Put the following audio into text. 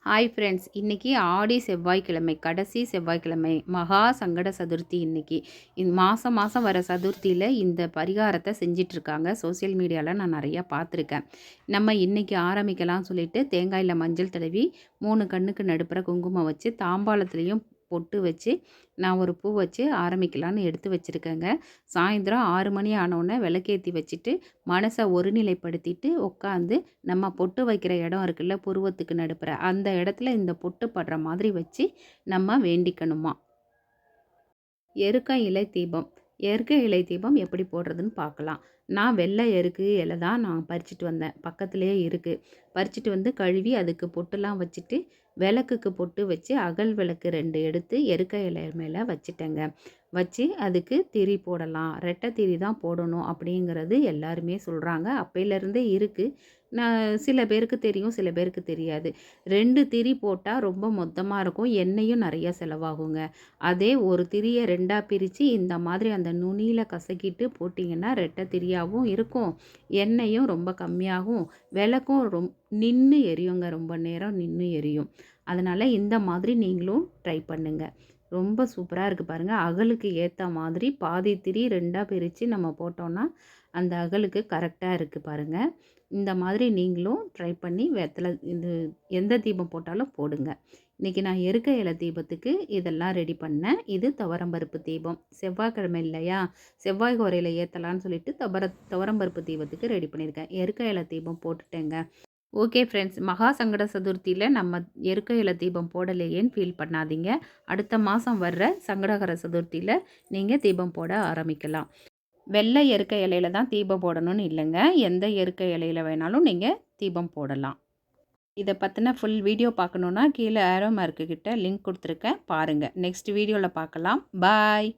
Hi friends, இன்றைக்கி ஆடி செவ்வாய்க்கிழமை, கடைசி செவ்வாய்க்கிழமை, மகா சங்கட சதுர்த்தி. இன்றைக்கி மாதம் மாதம் வர சதுர்த்தியில் இந்த பரிகாரத்தை செஞ்சிட்ருக்காங்க. சோசியல் மீடியாவில் நான் நிறையா பார்த்துருக்கேன். நம்ம இன்றைக்கி ஆரம்பிக்கலாம்னு சொல்லிட்டு தேங்காயில் மஞ்சள் தடவி 3 கண்ணுக்கு நடுப்புற குங்குமம் வச்சு தாம்பாளத்துலேயும் பொட்டு வச்சு நான் ஒரு பூ வச்சு ஆரம்பிக்கலான்னு எடுத்து வச்சுருக்கேங்க. சாயந்தரம் 6 மணி ஆனோடனே விளக்கேற்றி வச்சுட்டு மனசை ஒருநிலைப்படுத்திட்டு உட்காந்து நம்ம பொட்டு வைக்கிற இடம் இருக்குல்ல, புருவத்துக்கு நடுப்புற அந்த இடத்துல இந்த பொட்டு படுற மாதிரி வச்சு நம்ம வேண்டிக்கணுமா. எருக்க இலை தீபம். எருக்க இலை தீபம் எப்படி போடுறதுன்னு பார்க்கலாம். நான் வெள்ளை எருக்கு இலை தான் நான் பறிச்சுட்டு வந்தேன். பக்கத்துலேயே இருக்குது. பறிச்சுட்டு வந்து கழுவி அதுக்கு பொட்டுலாம் வச்சுட்டு விளக்குக்கு பொட்டு வச்சு அகல் விளக்கு 2 எடுத்து எருக்க இலை மேலே வச்சுட்டேங்க. வச்சு அதுக்கு திரி போடலாம். ரெட்டை திரி தான் போடணும் அப்படிங்கிறது எல்லாருமே சொல்கிறாங்க. அப்பையிலேருந்தே இருக்குது. நான் சில பேருக்கு தெரியும், சில பேருக்கு தெரியாது. 2 திரி போட்டால் ரொம்ப மொத்தமாக இருக்கும். எண்ணெயும் நிறையா செலவாகுங்க. அதே ஒரு திரியை 2ஆ பிரித்து இந்த மாதிரி அந்த நுனியில் கசக்கிட்டு போட்டிங்கன்னா ரெட்டை திரியாகவும் இருக்கும். எண்ணெயும் ரொம்ப கம்மியாகும். விளக்கும் நின்று எரியுங்க. ரொம்ப நேரம் நின்று எரியும். அதனால் இந்த மாதிரி நீங்களும் ட்ரை பண்ணுங்கள். ரொம்ப சூப்பராக இருக்குது பாருங்கள். அகலுக்கு ஏற்ற மாதிரி பாதி திரி 2ஆ பிரித்து நம்ம போட்டோன்னா அந்த அகலுக்கு கரெக்டாக இருக்குது பாருங்கள். இந்த மாதிரி நீங்களும் ட்ரை பண்ணி இது எந்த தீபம் போட்டாலும் போடுங்க. இன்றைக்கி நான் எருக்க இலை தீபத்துக்கு இதெல்லாம் ரெடி பண்ணேன். இது துவரம்பருப்பு தீபம். செவ்வாய்க்கிழமை இல்லையா, செவ்வாய் கோரையில் ஏற்றலான்னு சொல்லிட்டு துவரம்பருப்பு தீபத்துக்கு ரெடி பண்ணியிருக்கேன். எருக்க இலை தீபம் போட்டுட்டேங்க. ஓகே ஃப்ரெண்ட்ஸ், மகா சங்கட சதுர்த்தியில் நம்ம எருக்க இலை தீபம் போடலையேன்னு ஃபீல் பண்ணாதீங்க. அடுத்த மாதம் வர்ற சங்கடகர சதுர்த்தியில் நீங்கள் தீபம் போட ஆரம்பிக்கலாம். வெள்ளை எருக்க இலையில தான் தீபம் போடணும்னு இல்லைங்க. எந்த எருக்க இலையில வேணாலும் நீங்கள் தீபம் போடலாம். இதை பற்றின ஃபுல் வீடியோ பார்க்கணுன்னா கீழே ஆரோ மார்க்கு கிட்ட லிங்க் கொடுத்துருக்கேன், பாருங்கள். நெக்ஸ்ட் வீடியோவில் பார்க்கலாம். பாய்.